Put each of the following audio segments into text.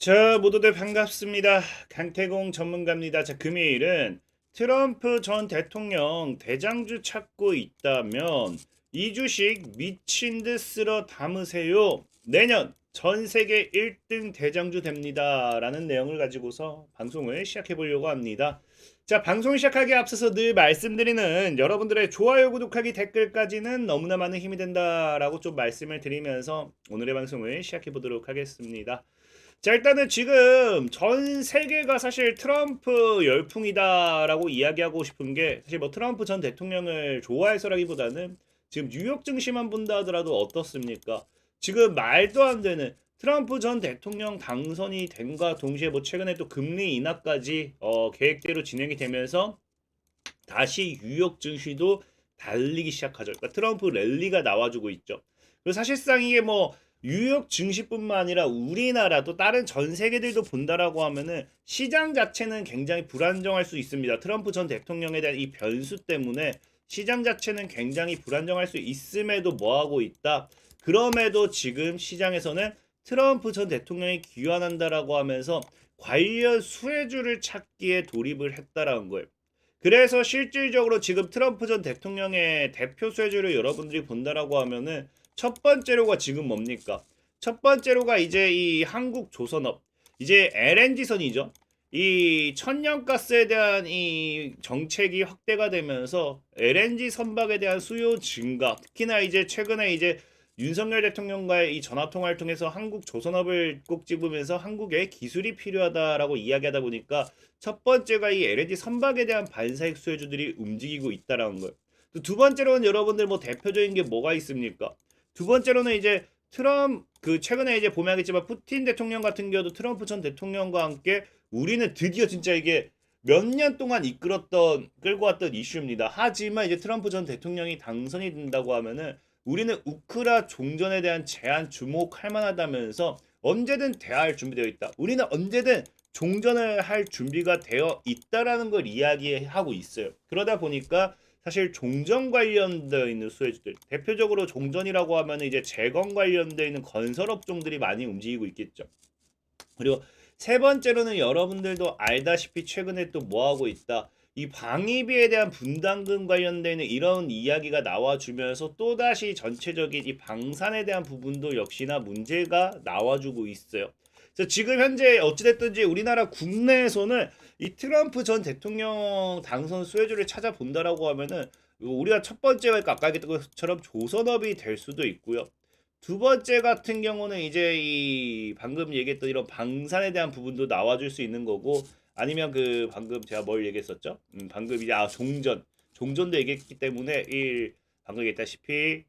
자, 모두들 반갑습니다. 강태공 전문가입니다. 자, 금요일은 트럼프 전 대통령 대장주 찾고 있다면 이 주식 미친 듯 쓸어 담으세요. 내년 전 세계 1등 대장주 됩니다. 라는 내용을 가지고서 방송을 시작해 보려고 합니다. 자, 방송 시작하기에 앞서서 늘 말씀드리는 여러분들의 좋아요, 구독하기, 댓글까지는 너무나 많은 힘이 된다라고 좀 말씀을 드리면서 오늘의 방송을 시작해 보도록 하겠습니다. 자, 일단은 지금 전 세계가 사실 트럼프 열풍이다라고 이야기하고 싶은 게, 사실 뭐 트럼프 전 대통령을 좋아해서라기보다는 지금 뉴욕 증시만 본다 하더라도 어떻습니까? 지금 말도 안 되는 트럼프 전 대통령 당선이 된과 동시에 뭐 최근에 또 금리 인하까지 계획대로 진행이 되면서 다시 뉴욕 증시도 달리기 시작하죠. 그러니까 트럼프 랠리가 나와주고 있죠. 그리고 사실상 이게 뭐 뉴욕 증시뿐만 아니라 우리나라도 다른 전 세계들도 본다라고 하면은 시장 자체는 굉장히 불안정할 수 있습니다. 트럼프 전 대통령에 대한 이 변수 때문에 시장 자체는 굉장히 불안정할 수 있음에도 뭐하고 있다. 그럼에도 지금 시장에서는 트럼프 전 대통령이 귀환한다라고 하면서 관련 수혜주를 찾기에 돌입을 했다라는 거예요. 그래서 실질적으로 지금 트럼프 전 대통령의 대표 수혜주를 여러분들이 본다라고 하면은 첫 번째로가 지금 뭡니까? 첫 번째로가 이제 이 한국조선업, 이제 LNG선이죠. 이 천연가스에 대한 이 정책이 확대가 되면서 LNG 선박에 대한 수요 증가, 특히나 이제 최근에 이제 윤석열 대통령과의 이 전화 통화를 통해서 한국 조선업을 꼭 집으면서 한국에 기술이 필요하다라고 이야기하다 보니까 첫 번째가 이 LNG 선박에 대한 반사익 수혜주들이 움직이고 있다라는 거예요. 두 번째로는 여러분들 뭐 대표적인 게 뭐가 있습니까? 두 번째로는 이제 그 최근에 이제 보면 알겠지만 푸틴 대통령 같은 경우도 트럼프 전 대통령과 함께 우리는 드디어 진짜 이게 몇 년 동안 끌고 왔던 이슈입니다. 하지만 이제 트럼프 전 대통령이 당선이 된다고 하면은 우리는 우크라 종전에 대한 제한 주목할 만하다면서 언제든 대화할 준비되어 있다. 우리는 언제든 종전을 할 준비가 되어 있다라는 걸 이야기하고 있어요. 그러다 보니까 사실 종전 관련되어 있는 수혜주들, 대표적으로 종전이라고 하면 이제 재건 관련되어 있는 건설 업종들이 많이 움직이고 있겠죠. 그리고 세 번째로는 여러분들도 알다시피 최근에 또 뭐 하고 있다. 이 방위비에 대한 분담금 관련되는 이런 이야기가 나와주면서 또다시 전체적인 이 방산에 대한 부분도 역시나 문제가 나와주고 있어요. 그래서 지금 현재 어찌됐든지 우리나라 국내에서는 이 트럼프 전 대통령 당선 수혜주를 찾아본다라고 하면은 우리가 첫 번째가 아까 얘기했던 것처럼 조선업이 될 수도 있고요. 두 번째 같은 경우는 이제 이 방금 얘기했던 이런 방산에 대한 부분도 나와줄 수 있는 거고, 아니면 그 방금 제가 뭘 얘기했었죠? 방금 이제 종전도 얘기했기 때문에 방금 얘기했다시피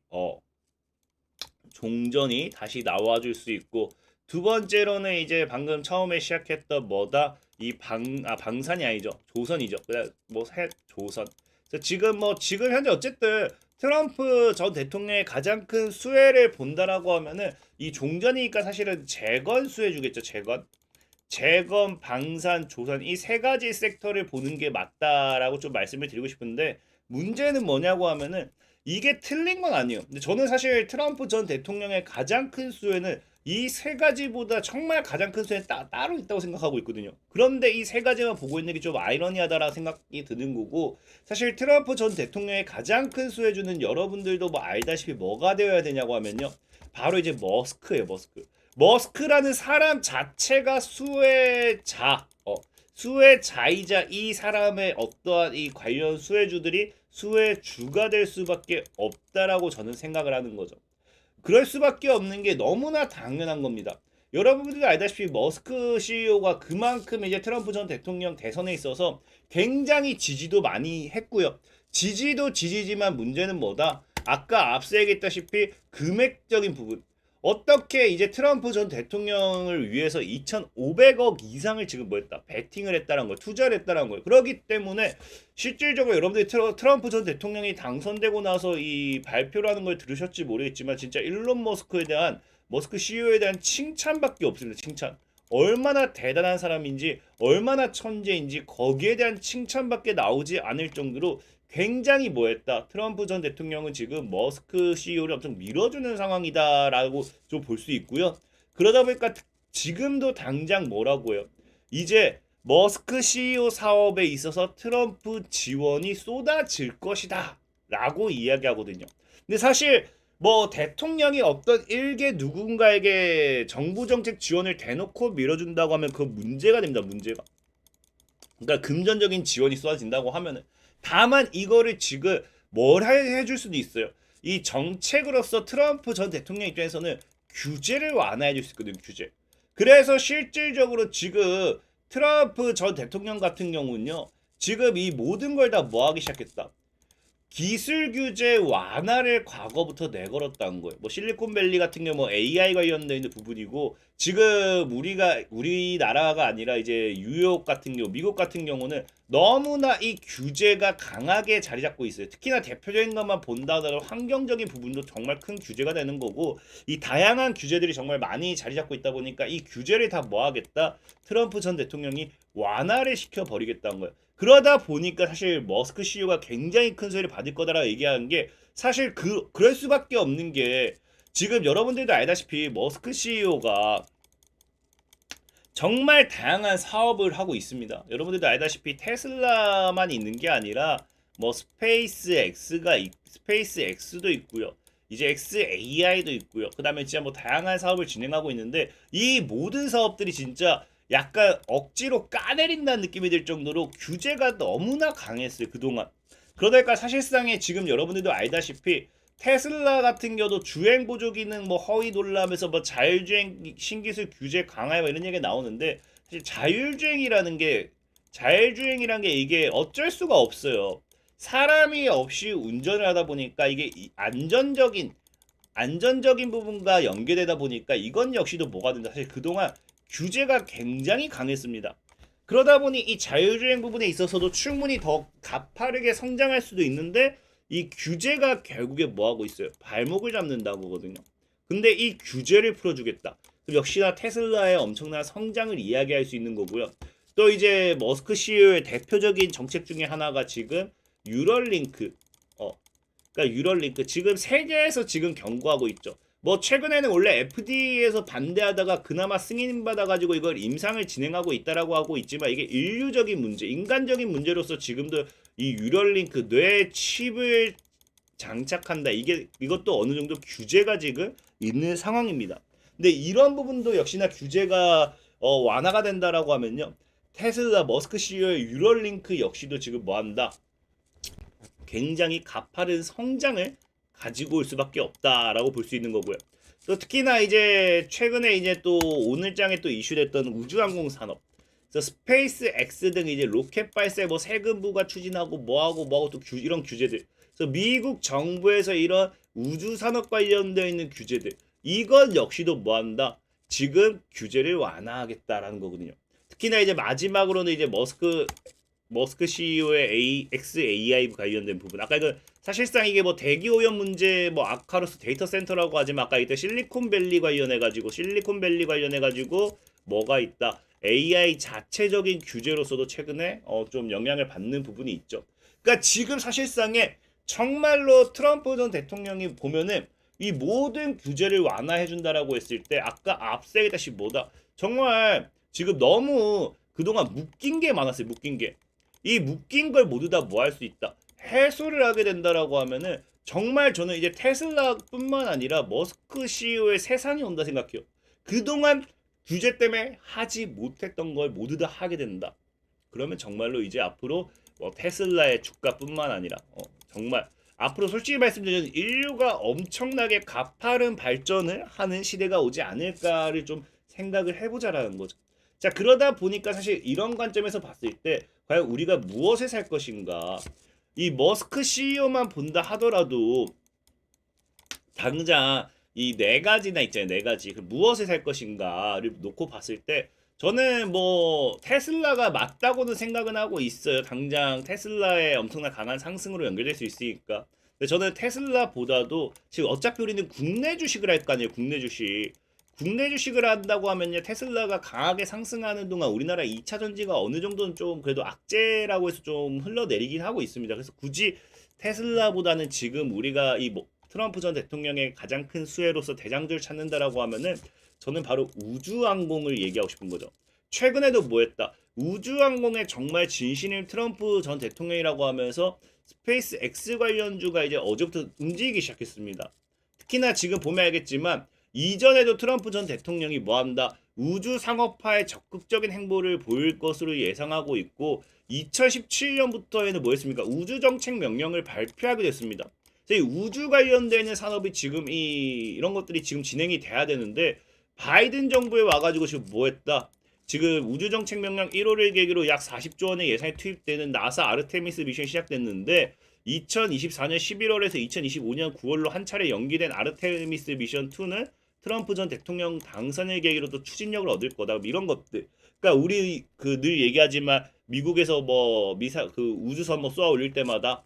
종전이 다시 나와줄 수 있고, 두 번째로는 이제 방금 처음에 시작했던 뭐다, 이 방산이 아니죠, 조선이죠. 그래 뭐새 조선. 그래서 지금 현재 어쨌든 트럼프 전 대통령의 가장 큰 수혜를 본다라고 하면은 이 종전이니까 사실은 재건 수혜주겠죠. 재건, 방산, 조선 이 세 가지 섹터를 보는 게 맞다라고 좀 말씀을 드리고 싶은데, 문제는 뭐냐고 하면은 이게 틀린 건 아니에요. 근데 저는 사실 트럼프 전 대통령의 가장 큰 수혜는 이 세 가지보다 정말 가장 큰 수혜는 따로 있다고 생각하고 있거든요. 그런데 이 세 가지만 보고 있는 게 좀 아이러니하다라는 생각이 드는 거고, 사실 트럼프 전 대통령의 가장 큰 수혜주는 여러분들도 뭐 알다시피 뭐가 되어야 되냐고 하면요, 바로 이제 머스크예요. 머스크라는 사람 자체가 수혜자이자 이 사람의 어떠한 이 관련 수혜주들이 수혜주가 될 수밖에 없다라고 저는 생각을 하는 거죠. 그럴 수밖에 없는 게 너무나 당연한 겁니다. 여러분들도 알다시피 머스크 CEO가 그만큼 이제 트럼프 전 대통령 대선에 있어서 굉장히 지지도 많이 했고요. 지지도 지지지만 문제는 뭐다? 아까 앞서 얘기했다시피 금액적인 부분. 어떻게 이제 트럼프 전 대통령을 위해서 2,500억 이상을 지금 뭐 했다? 베팅을 했다는 거예요. 투자를 했다는 거예요. 그렇기 때문에 실질적으로 여러분들이 트럼프 전 대통령이 당선되고 나서 이 발표를 하는 걸 들으셨지 모르겠지만 진짜 일론 머스크 CEO에 대한 칭찬밖에 없습니다. 칭찬. 얼마나 대단한 사람인지, 얼마나 천재인지 거기에 대한 칭찬밖에 나오지 않을 정도로 굉장히 뭐했다. 트럼프 전 대통령은 지금 머스크 CEO를 엄청 밀어주는 상황이다라고 좀 볼 수 있고요. 그러다 보니까 지금도 당장 뭐라고요? 이제 머스크 CEO 사업에 있어서 트럼프 지원이 쏟아질 것이다 라고 이야기하거든요. 근데 사실 뭐 대통령이 어떤 일개 누군가에게 정부 정책 지원을 대놓고 밀어준다고 하면 그 문제가 됩니다. 문제가. 그러니까 금전적인 지원이 쏟아진다고 하면은, 다만 이거를 지금 뭘 해줄 수도 있어요. 이 정책으로서 트럼프 전 대통령 입장에서는 규제를 완화해 줄 수 있거든요. 규제. 그래서 실질적으로 지금 트럼프 전 대통령 같은 경우는요, 지금 이 모든 걸 다 뭐 하기 시작했다. 기술 규제 완화를 과거부터 내걸었다는 거예요. 뭐 실리콘밸리 같은 경우 뭐 AI 관련돼 있는 부분이고, 지금 우리나라가 아니라 이제 뉴욕 같은 경우, 미국 같은 경우는 너무나 이 규제가 강하게 자리 잡고 있어요. 특히나 대표적인 것만 본다 하더라도 환경적인 부분도 정말 큰 규제가 되는 거고, 이 다양한 규제들이 정말 많이 자리 잡고 있다 보니까 이 규제를 다 뭐 하겠다? 트럼프 전 대통령이 완화를 시켜 버리겠다는 거예요. 그러다 보니까 사실 머스크 CEO가 굉장히 큰 소리를 받을 거다라고 얘기하는 게, 사실 그럴 수밖에 없는 게, 지금 여러분들도 알다시피 머스크 CEO가 정말 다양한 사업을 하고 있습니다. 여러분들도 알다시피 테슬라만 있는 게 아니라 뭐 스페이스 X도 있고요. 이제 XAI도 있고요. 그다음에 진짜 뭐 다양한 사업을 진행하고 있는데, 이 모든 사업들이 진짜 약간 억지로 까내린다는 느낌이 들 정도로 규제가 너무나 강했어요, 그동안. 그러다 보니까 사실상에 지금 여러분들도 알다시피 테슬라 같은 경우도 주행 보조 기능 뭐 허위 논란하면서 뭐 자율주행 신기술 규제 강화 뭐 이런 얘기가 나오는데, 사실 자율주행이란 게 이게 어쩔 수가 없어요. 사람이 없이 운전을 하다 보니까 이게 안전적인 부분과 연계되다 보니까 이건 역시도 뭐가 된다. 사실 그동안 규제가 굉장히 강했습니다. 그러다 보니 이 자율주행 부분에 있어서도 충분히 더 가파르게 성장할 수도 있는데, 이 규제가 결국에 뭐 하고 있어요? 발목을 잡는다고 하거든요. 근데 이 규제를 풀어주겠다. 그럼 역시나 테슬라의 엄청난 성장을 이야기할 수 있는 거고요. 또 이제 머스크 CEO의 대표적인 정책 중에 하나가 지금 유럴링크. 그러니까 유럴링크 지금 세계에서 지금 경고하고 있죠. 뭐 최근에는 원래 FDA에서 반대하다가 그나마 승인 받아가지고 이걸 임상을 진행하고 있다라고 하고 있지만, 이게 인류적인 문제, 인간적인 문제로서 지금도 이 유럴링크 뇌 칩을 장착한다. 이것도 어느 정도 규제가 지금 있는 상황입니다. 근데 이런 부분도 역시나 규제가 완화가 된다라고 하면요, 테슬라 머스크 CEO의 유럴링크 역시도 지금 뭐한다? 굉장히 가파른 성장을 가지고 올 수밖에 없다라고 볼 수 있는 거고요. 또 특히나 이제 최근에 이제 또 오늘장에 또 이슈됐던 우주항공 산업, 그래서 스페이스 X 등 이제 로켓 발사에 뭐 세금부가 추진하고 뭐하고 또 이런 규제들, 그래서 미국 정부에서 이런 우주 산업 관련되어 있는 규제들, 이건 역시도 뭐한다? 지금 규제를 완화하겠다라는 거거든요. 특히나 이제 마지막으로는 이제 머스크 CEO의 XAI 관련된 부분. 아까 그 사실상 이게 뭐 대기 오염 문제, 뭐 아카로스 데이터 센터라고 하지만, 아까 이때 실리콘밸리 관련해 가지고 뭐가 있다. AI 자체적인 규제로서도 최근에 좀 영향을 받는 부분이 있죠. 그러니까 지금 사실상에 정말로 트럼프 전 대통령이 보면은 이 모든 규제를 완화해 준다라고 했을 때, 아까 앞서 얘기했다시피 뭐다. 정말 지금 너무 그동안 묶인 게 많았어요. 묶인 게. 이 묶인 걸 모두 다 뭐 할 수 있다. 해소를 하게 된다라고 하면은, 정말 저는 이제 테슬라뿐만 아니라 머스크 CEO의 세상이 온다 생각해요. 그동안 규제 때문에 하지 못했던 걸 모두 다 하게 된다. 그러면 정말로 이제 앞으로 테슬라의 주가뿐만 아니라 정말 앞으로 솔직히 말씀드리면 인류가 엄청나게 가파른 발전을 하는 시대가 오지 않을까를 좀 생각을 해보자라는 거죠. 자, 그러다 보니까 사실 이런 관점에서 봤을 때 과연 우리가 무엇에 살 것인가, 이 머스크 CEO만 본다 하더라도 당장 이 네 가지나 있잖아요. 네 가지. 그 무엇에 살 것인가를 놓고 봤을 때, 저는 뭐 테슬라가 맞다고는 생각은 하고 있어요. 당장 테슬라의 엄청난 강한 상승으로 연결될 수 있으니까. 근데 저는 테슬라보다도 지금 어차피 우리는 국내 주식을 할 거 아니에요. 국내 주식. 국내 주식을 한다고 하면요, 테슬라가 강하게 상승하는 동안 우리나라 2차 전지가 어느 정도는 좀 그래도 악재라고 해서 좀 흘러내리긴 하고 있습니다. 그래서 굳이 테슬라보다는 지금 우리가 이 트럼프 전 대통령의 가장 큰 수혜로서 대장주를 찾는다라고 하면은, 저는 바로 우주항공을 얘기하고 싶은 거죠. 최근에도 뭐 했다? 우주항공의 정말 진심인 트럼프 전 대통령이라고 하면서 스페이스 X 관련주가 이제 어제부터 움직이기 시작했습니다. 특히나 지금 보면 알겠지만 이전에도 트럼프 전 대통령이 뭐한다? 우주 상업화에 적극적인 행보를 보일 것으로 예상하고 있고 2017년부터에는 뭐였습니까? 우주 정책 명령을 발표하게 됐습니다. 이 우주 관련되는 산업이 지금 이런 것들이 지금 진행이 돼야 되는데 바이든 정부에 와가지고 지금 뭐했다? 지금 우주 정책 명령 1호를 계기로 약 40조 원의 예산이 투입되는 나사 아르테미스 미션이 시작됐는데 2024년 11월에서 2025년 9월로 한 차례 연기된 아르테미스 미션 2는 트럼프 전 대통령 당선을 계기로 또 추진력을 얻을 거다. 이런 것들. 그러니까 우리 그 늘 얘기하지만 미국에서 뭐 미사 그 우주선 뭐 쏘아 올릴 때마다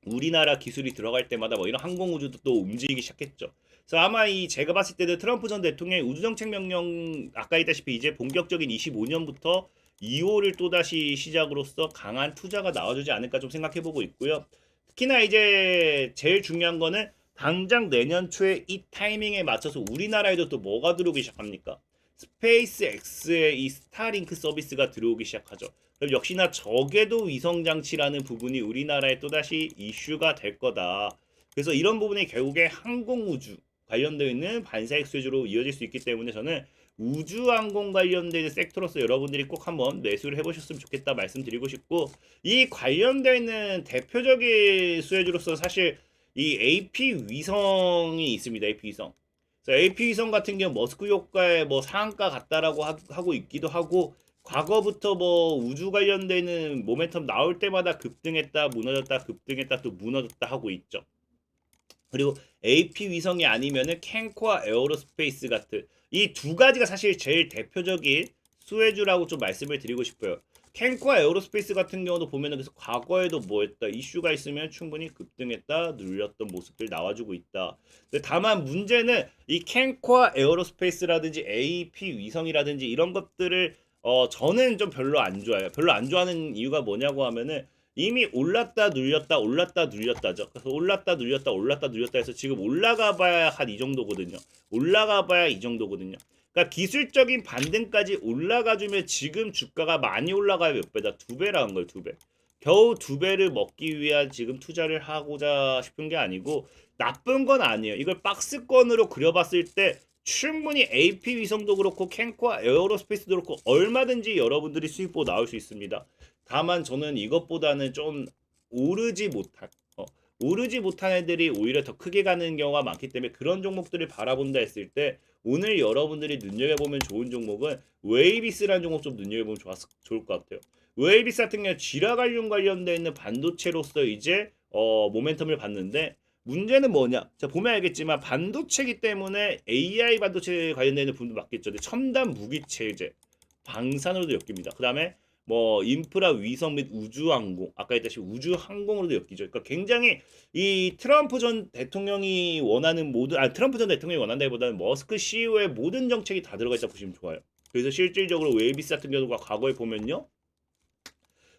우리나라 기술이 들어갈 때마다 뭐 이런 항공 우주도 또 움직이기 시작했죠. 그래서 아마 이 제가 봤을 때는 트럼프 전 대통령의 우주정책 명령 아까 있다시피 이제 본격적인 25년부터 2호를 또다시 시작으로서 강한 투자가 나와주지 않을까 좀 생각해보고 있고요. 특히나 이제 제일 중요한 거는 당장 내년 초에 이 타이밍에 맞춰서 우리나라에도 또 뭐가 들어오기 시작합니까? 스페이스 X의 이 스타링크 서비스가 들어오기 시작하죠. 그럼 역시나 저궤도 위성 장치라는 부분이 우리나라에 또다시 이슈가 될 거다. 그래서 이런 부분이 결국에 항공우주 관련되어 있는 반사익 수주로 이어질 수 있기 때문에 저는 우주항공 관련된 섹터로서 여러분들이 꼭 한번 매수를 해보셨으면 좋겠다 말씀드리고 싶고 이 관련되어 있는 대표적인 수혜주로서 사실 이 AP 위성이 있습니다. AP 위성. AP 위성 같은 경우 머스크 효과의 뭐 상한가 같다라고 하고 있기도 하고 과거부터 뭐 우주 관련되는 모멘텀 나올 때마다 급등했다 무너졌다 급등했다 또 무너졌다 하고 있죠. 그리고 AP 위성이 아니면은 캔코아 에어로스페이스 같은 이 두 가지가 사실 제일 대표적인 수혜주라고 좀 말씀을 드리고 싶어요. 캔코아 에어로스페이스 같은 경우도 보면은 그래서 과거에도 뭐했다 이슈가 있으면 충분히 급등했다 눌렸던 모습들 나와주고 있다. 근데 다만 문제는 이 캔코아 에어로스페이스라든지 AP 위성이라든지 이런 것들을 저는 좀 별로 안 좋아해요. 별로 안 좋아하는 이유가 뭐냐고 하면은 이미 올랐다 눌렸다 올랐다 눌렸다죠. 그래서 올랐다 눌렸다 올랐다 눌렸다 해서 지금 올라가 봐야 한 이 정도거든요. 올라가 봐야 이 정도거든요. 그러니까 기술적인 반등까지 올라가 주면 지금 주가가 많이 올라가야 몇 배다? 두 배라는 걸, 두 배. 겨우 두 배를 먹기 위한 지금 투자를 하고자 싶은 게 아니고 나쁜 건 아니에요. 이걸 박스권으로 그려봤을 때 충분히 AP 위성도 그렇고 캔코아 에어로스페이스도 그렇고 얼마든지 여러분들이 수익 보고 나올 수 있습니다. 다만 저는 이것보다는 좀 오르지 못한 오르지 못한 애들이 오히려 더 크게 가는 경우가 많기 때문에 그런 종목들을 바라본다 했을 때 오늘 여러분들이 눈여겨보면 좋은 종목은 웨이비스라는 종목 좀 눈여겨보면 좋을 것 같아요. 웨이비스 같은 경우 지라갈륨 관련되어 있는 반도체로서 이제 모멘텀을 봤는데 문제는 뭐냐? 자 보면 알겠지만 반도체기 때문에 AI 반도체 관련되는 부분도 맞겠죠. 근데 첨단 무기 체제 방산으로도 엮입니다. 그 다음에 뭐 인프라 위성 및 우주항공 아까 했다시피 우주항공으로도 엮이죠. 그러니까 굉장히 이 트럼프 전 대통령이 원하는 모든 트럼프 전 대통령이 원한다기보다는 머스크 CEO의 모든 정책이 다 들어가 있다 보시면 좋아요. 그래서 실질적으로 웨이비스 같은 경우가 과거에 보면요.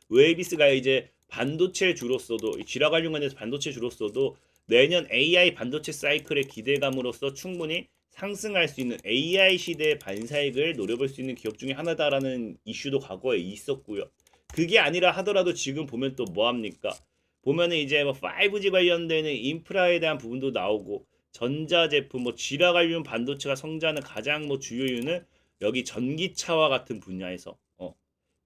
웨이비스가 이제 반도체 주로서도 지라 관련해서 반도체 주로서도 내년 AI 반도체 사이클의 기대감으로서 충분히 상승할 수 있는 AI 시대의 반사익을 노려볼 수 있는 기업 중에 하나다라는 이슈도 과거에 있었고요. 그게 아니라 하더라도 지금 보면 또 뭐합니까? 보면은 이제 뭐 5G 관련되는 인프라에 대한 부분도 나오고 전자제품 뭐 지라갈륨 반도체가 성장하는 가장 뭐 주요 이유는 여기 전기차와 같은 분야에서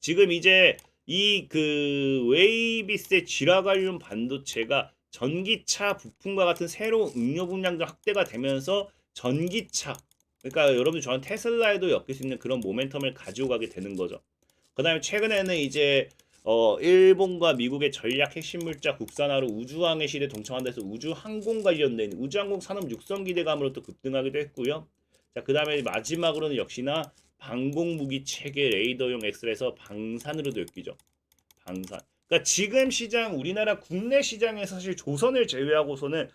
지금 이제 이 그 웨이비스의 지라갈륨 반도체가 전기차 부품과 같은 새로운 응용 분량도 확대가 되면서 전기차 그러니까 여러분들 저는 테슬라에도 엮일 수 있는 그런 모멘텀을 가지고 가게 되는 거죠. 그다음에 최근에는 이제 일본과 미국의 전략 핵심 물자 국산화로 우주항해 시대 동참한다 해서 우주항공 관련된 우주항공 산업 육성 기대감으로 또 급등하기도 했고요. 자, 그다음에 마지막으로는 역시나 방공무기 체계 레이더용 엑셀에서 방산으로도 엮이죠. 방산. 그러니까 지금 시장 우리나라 국내 시장에서 사실 조선업을 제외하고서는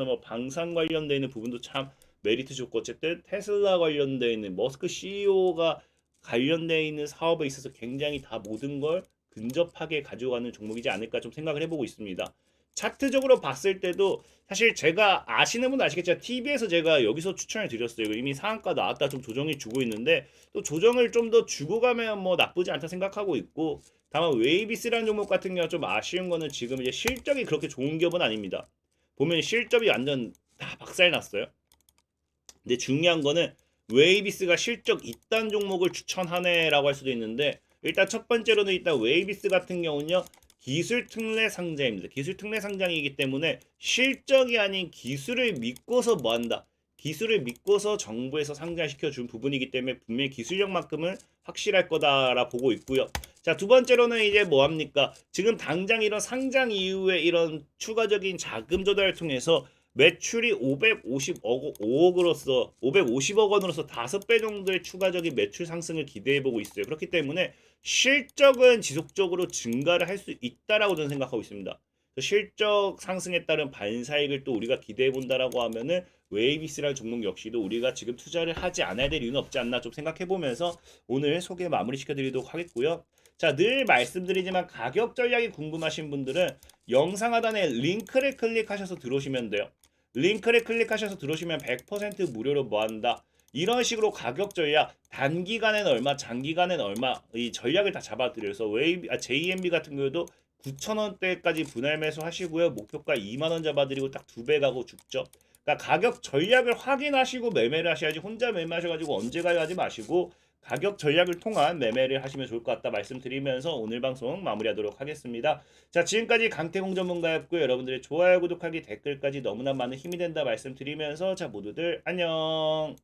뭐 방산 관련돼 있는 부분도 참 메리트 좋고 어쨌든 테슬라 관련돼 있는 머스크 CEO가 관련돼 있는 사업에 있어서 굉장히 다 모든 걸 근접하게 가져가는 종목이지 않을까 좀 생각을 해보고 있습니다. 차트적으로 봤을 때도 사실 제가 아시는 분은 아시겠지만 TV에서 제가 여기서 추천을 드렸어요. 이미 상한가 나왔다 좀 조정이 주고 있는데 또 조정을 좀 더 주고 가면 뭐 나쁘지 않다 생각하고 있고 다만 웨이비스라는 종목 같은 경우 좀 아쉬운 거는 지금 이제 실적이 그렇게 좋은 기업은 아닙니다. 보면 실적이 완전 다 박살났어요. 근데 중요한 거는 웨이비스가 실적 이딴 종목을 추천하네라고 할 수도 있는데 일단 첫 번째로는 일단 웨이비스 같은 경우는요. 기술 특례 상장입니다. 기술 특례 상장이기 때문에 실적이 아닌 기술을 믿고서 뭐 한다. 기술을 믿고서 정부에서 상장시켜 준 부분이기 때문에 분명히 기술력만큼은 확실할 거다라 보고 있고요. 자, 두 번째로는 이제 뭐 합니까? 지금 당장 이런 상장 이후에 이런 추가적인 자금 조달을 통해서 매출이 550억 원으로서 5배 정도의 추가적인 매출 상승을 기대해 보고 있어요. 그렇기 때문에 실적은 지속적으로 증가를 할 수 있다라고 저는 생각하고 있습니다. 실적 상승에 따른 반사익을 또 우리가 기대해 본다라고 하면은 웨이비스라는 종목 역시도 우리가 지금 투자를 하지 않아야 될 이유는 없지 않나 좀 생각해 보면서 오늘 소개 마무리 시켜드리도록 하겠고요. 자, 늘 말씀드리지만 가격 전략이 궁금하신 분들은 영상 하단에 링크를 클릭하셔서 들어오시면 돼요. 링크를 클릭하셔서 들어오시면 100% 무료로 뭐한다. 이런 식으로 가격 전략 단기간에는 얼마, 장기간에는 얼마 이 전략을 다 잡아드려서 JMB 같은 경우도 9,000원대까지 분할 매수 하시고요. 목표가 2만 원 잡아드리고 딱 2배 가고 죽죠. 그러니까 가격 전략을 확인하시고 매매를 하셔야지 혼자 매매하셔가지고 언제 가요 하지 마시고 가격 전략을 통한 매매를 하시면 좋을 것 같다 말씀드리면서 오늘 방송 마무리하도록 하겠습니다. 자, 지금까지 강태공 전문가였고요. 여러분들의 좋아요, 구독하기, 댓글까지 너무나 많은 힘이 된다 말씀드리면서 자, 모두들 안녕.